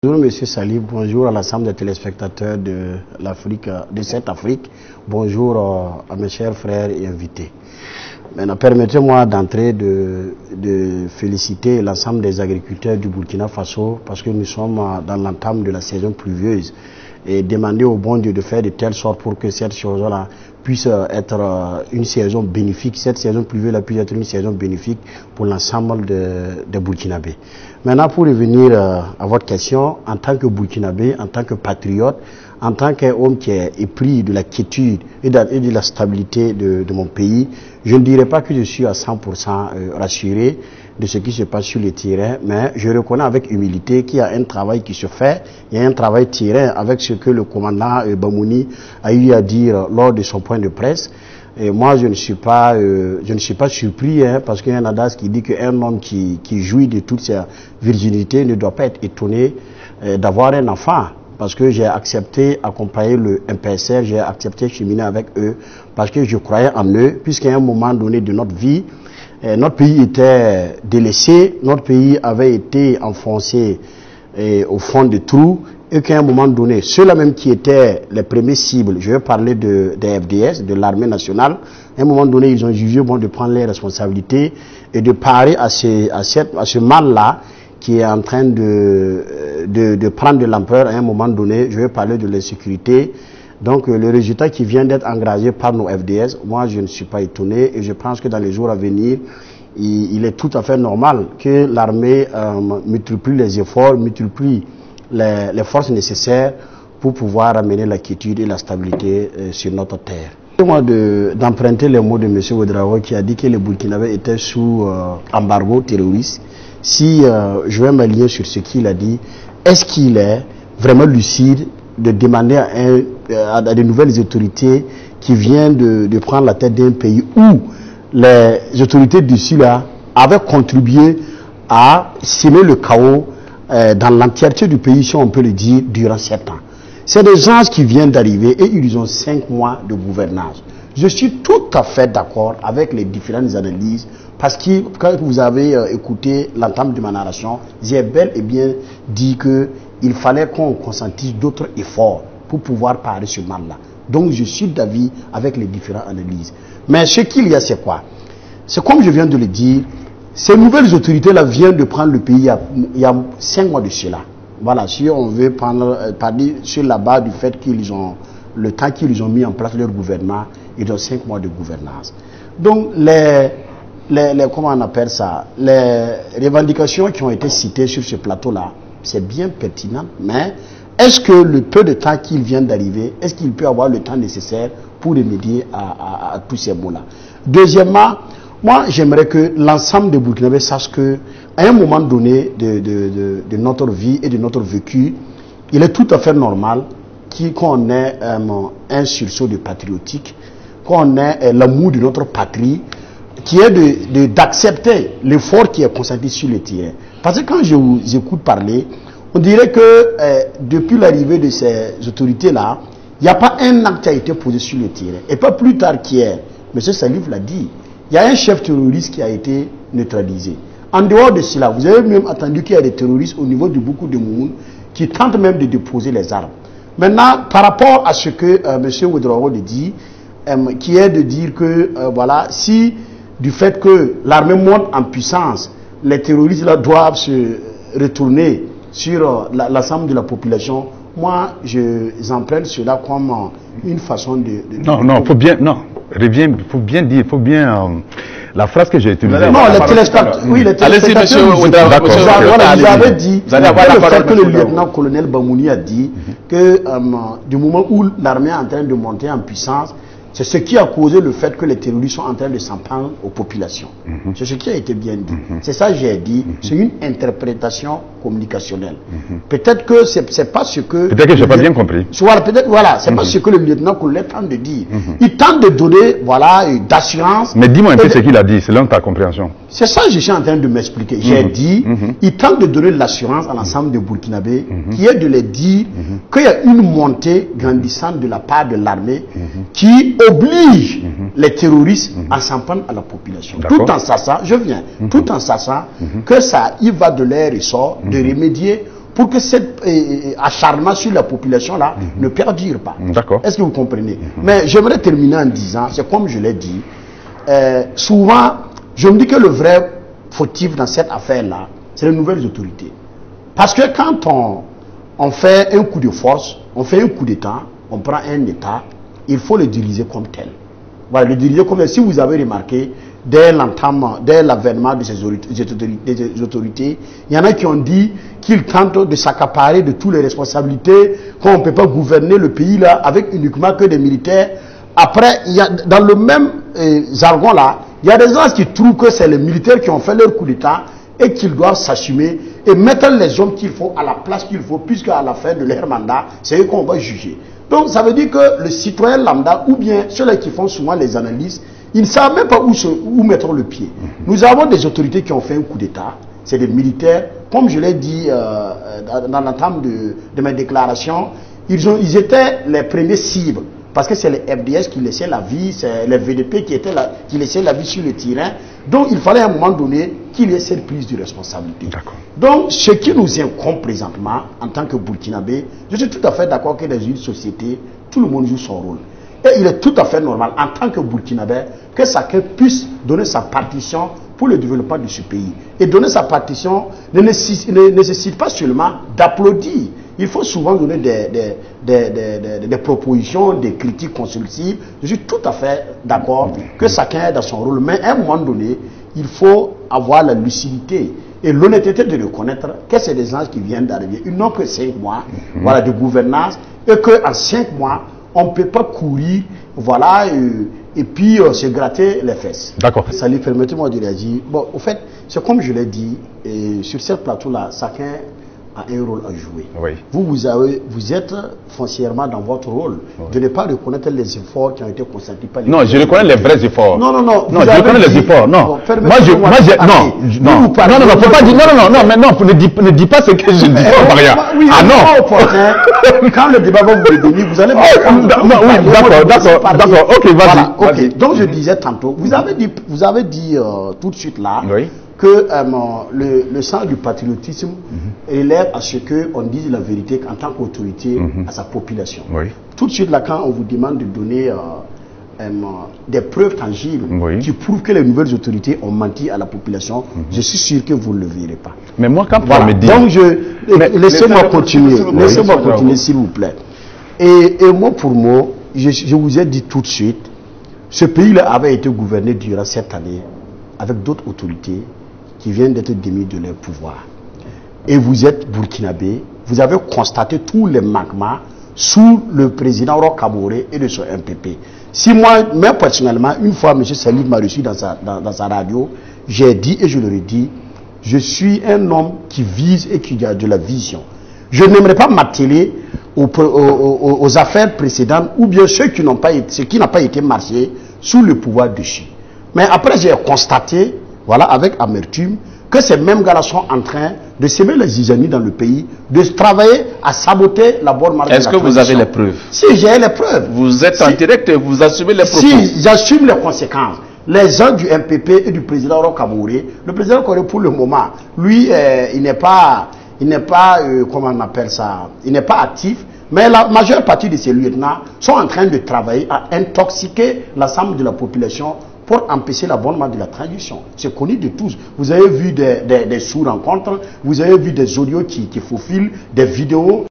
Bonjour Monsieur Salif, bonjour à l'ensemble des téléspectateurs de l'Afrique, de cette Afrique. Bonjour à mes chers frères et invités. Maintenant, permettez-moi d'entrer de féliciter l'ensemble des agriculteurs du Burkina Faso parce que nous sommes dans l'entame de la saison pluvieuse et demander au bon Dieu de faire de telle sorte pour que cette chose-là puisse être une saison bénéfique, cette saison pluvieuse puisse être une saison bénéfique pour l'ensemble des Burkinabés. Maintenant, pour revenir à votre question, en tant que Burkinabé, en tant que patriote, en tant qu'homme qui est épris de la quiétude et de la stabilité de mon pays, je ne dirais pas que je suis à 100% rassuré de ce qui se passe sur le terrain, mais je reconnais avec humilité qu'il y a un travail qui se fait, il y a un travail terrain avec ce que le commandant Bamouni a eu à dire lors de son point de presse. Et moi, je ne suis pas surpris, parce qu'il y a un adage qui dit qu'un homme qui jouit de toute sa virginité ne doit pas être étonné d'avoir un enfant. Parce que j'ai accepté accompagner le MPSR, j'ai accepté cheminer avec eux, parce que je croyais en eux, puisqu'à un moment donné de notre vie, notre pays était délaissé, notre pays avait été enfoncé au fond des trous, et qu'à un moment donné, ceux-là même qui étaient les premiers cibles, je vais parler des FDS, de l'armée nationale, à un moment donné, ils ont jugé bon de prendre les responsabilités et de parer à ce mal-là qui est en train de prendre de l'ampleur à un moment donné. Je vais parler de l'insécurité. Donc le résultat qui vient d'être engagé par nos FDS, moi je ne suis pas étonné et je pense que dans les jours à venir, il est tout à fait normal que l'armée multiplie les efforts, multiplie les forces nécessaires pour pouvoir amener la quiétude et la stabilité sur notre terre. Moi d'emprunter les mots de M. Ouedraogo qui a dit que les Burkinabés étaient sous embargo terroriste. Si je vais m'aligner sur ce qu'il a dit, est-ce qu'il est vraiment lucide de demander à de nouvelles autorités qui viennent de prendre la tête d'un pays où les autorités d'ici là avaient contribué à semer le chaos dans l'entièreté du pays, si on peut le dire, durant 7 ans. C'est des gens qui viennent d'arriver et ils ont 5 mois de gouvernance. Je suis tout à fait d'accord avec les différentes analyses parce que quand vous avez écouté l'entame de ma narration, j'ai bel et bien dit qu'il fallait qu'on consentisse d'autres efforts pour pouvoir parer ce mal-là. Donc je suis d'avis avec les différentes analyses. Mais ce qu'il y a, c'est quoi? C'est comme je viens de le dire, ces nouvelles autorités-là viennent de prendre le pays il y a 5 mois de cela. Voilà, si on veut parler sur la base du fait qu'ils ont, le temps qu'ils ont mis en place leur gouvernement, ils ont 5 mois de gouvernance. Donc comment on appelle ça, les revendications qui ont été citées sur ce plateau-là, c'est bien pertinent, mais est-ce que le peu de temps qu'il vient d'arriver, est-ce qu'il peut avoir le temps nécessaire pour remédier à tous ces mots-là? Deuxièmement, moi j'aimerais que l'ensemble des Burkinabés sache que à un moment donné de notre vie et de notre vécu, il est tout à fait normal qu'on ait un sursaut de patriotique, qu'on ait l'amour de notre patrie, qui est d'accepter l'effort qui est consenti sur le terrain. Parce que quand je vous écoute parler, on dirait que depuis l'arrivée de ces autorités-là, il n'y a pas un acte qui a été posé sur le terrain. Et pas plus tard qu'hier, M. Salif l'a dit, il y a un chef terroriste qui a été neutralisé. En dehors de cela, vous avez même entendu qu'il y a des terroristes au niveau de beaucoup de monde qui tentent même de déposer les armes. Maintenant, par rapport à ce que M. Ouedraogo dit, qui est de dire que, voilà, si du fait que l'armée monte en puissance, les terroristes là doivent se retourner sur l'ensemble de la population, moi, j'emprunte cela comme une façon de... Non, faut bien, non, faut bien dire, faut bien... la phrase que j'ai utilisée... Non, les téléspectateurs... Oui, les téléspectateurs... Voilà, j'avais dit... Le fait que le lieutenant-colonel Bamouni a dit que du moment où l'armée est en train de monter en puissance, c'est ce qui a causé le fait que les terroristes sont en train de s'en prendre aux populations. C'est ce qui a été bien dit. C'est ça que j'ai dit. C'est une interprétation communicationnelle. Peut-être que c'est pas ce que... Peut-être que je n'ai pas bien compris. Peut-être, voilà, c'est pas ce que le lieutenant-colonel tente de dire. Il tente de donner, voilà, d'assurance. Mais dis-moi un peu ce qu'il a dit, selon ta compréhension. C'est ça que je suis en train de m'expliquer. J'ai dit, il tente de donner de l'assurance à l'ensemble des Burkinabés, qui est de les dire qu'il y a une montée grandissante de la part de l'armée qui oblige les terroristes à s'en prendre à la population. Tout en sachant, je viens, tout en sachant que ça, il va de leur ressort de remédier pour que cet acharnement sur la population-là ne perdure pas. D'accord. Est-ce que vous comprenez? Mais j'aimerais terminer en disant, c'est comme je l'ai dit, souvent, je me dis que le vrai fautif dans cette affaire-là, c'est les nouvelles autorités. Parce que quand on fait un coup de force, on fait un coup d'État, on prend un État, il faut le diriger comme tel. Voilà, le diriger comme tel. Si vous avez remarqué, dès l'avènement de ces autorités, il y en a qui ont dit qu'ils tentent de s'accaparer de toutes les responsabilités, qu'on ne peut pas gouverner le pays là avec uniquement que des militaires. Après, dans le même jargon là, il y a des gens qui trouvent que c'est les militaires qui ont fait leur coup d'État et qu'ils doivent s'assumer et mettre les hommes qu'il faut à la place qu'il faut, puisque à la fin de leur mandat, c'est eux qu'on va juger. Donc ça veut dire que le citoyen lambda, ou bien ceux-là qui font souvent les analyses, ils ne savent même pas où mettre le pied. Nous avons des autorités qui ont fait un coup d'État, c'est des militaires, comme je l'ai dit dans l'entame de mes déclarations, ils étaient les premiers cibles. Parce que c'est les FDS qui laissaient la vie, c'est les VDP qui laissaient la vie sur le terrain. Donc il fallait à un moment donné qu'il y ait cette prise de responsabilité. Donc ce qui nous incombe présentement en tant que Burkinabé, je suis tout à fait d'accord que dans une société, tout le monde joue son rôle. Et il est tout à fait normal en tant que Burkinabé que chacun puisse donner sa partition pour le développement de ce pays. Et donner sa partition ne nécessite pas seulement d'applaudir. Il faut souvent donner des propositions, des critiques constructives. Je suis tout à fait d'accord que chacun est dans son rôle. Mais à un moment donné, il faut avoir la lucidité et l'honnêteté de reconnaître que c'est des gens qui viennent d'arriver. Ils n'ont que 5 mois voilà, de gouvernance et qu'en 5 mois, on ne peut pas courir voilà, et puis se gratter les fesses. D'accord. Salut, permettez-moi de réagir. Bon, au fait, c'est comme je l'ai dit, sur ce plateau-là, chacun a un rôle à jouer. Oui. Vous êtes foncièrement dans votre rôle de ne pas reconnaître les efforts qui ont été consentis par les... Non, je reconnais les vrais efforts. Non, je reconnais les efforts. Non. Non, faut pas dire, ne dis pas ce que je dis pas, Maria. Oui, non. Quand le débat va vous devenir, vous allez... D'accord, ok, vas-y. Donc je disais tantôt, vous avez dit tout de suite là, oui, que le sens du patriotisme élève à ce qu'on dise la vérité en tant qu'autorité à sa population. Oui. Tout de suite là, quand on vous demande de donner des preuves tangibles qui prouvent que les nouvelles autorités ont menti à la population, je suis sûr que vous ne le verrez pas. Mais moi, quand voilà. on me dit... Donc, laissez-moi continuer, s'il vous plaît. Et mot pour mot, je vous ai dit tout de suite, ce pays-là avait été gouverné durant cette année avec d'autres autorités qui viennent d'être démis de leur pouvoir. Et vous êtes burkinabé, vous avez constaté tous les manquements sous le président Roch Kaboré et de son MPP. Si moi, même personnellement, une fois M. Salif m'a reçu dans sa radio, j'ai dit et je le redis, je suis un homme qui vise et qui a de la vision. Je n'aimerais pas m'atteler aux affaires précédentes ou bien ce qui n'a pas été marché sous le pouvoir de Chi. Mais après, j'ai constaté, voilà, avec amertume, que ces mêmes gars-là sont en train de semer les zizanies dans le pays, de travailler à saboter la bonne marche de la transition. Est-ce que vous avez les preuves? Si, j'ai les preuves. Vous êtes en direct et vous assumez les propos? Si, j'assume les conséquences. Les gens du MPP et du président Roch Kaboré, le président Kaboré, pour le moment, lui, il n'est pas, comment on appelle ça, il n'est pas actif. Mais la majeure partie de ces lieutenants sont en train de travailler à intoxiquer l'ensemble de la population pour empêcher la bonne marche de la transition. C'est connu de tous. Vous avez vu des sous-rencontres, vous avez vu des audios qui faufilent, des vidéos.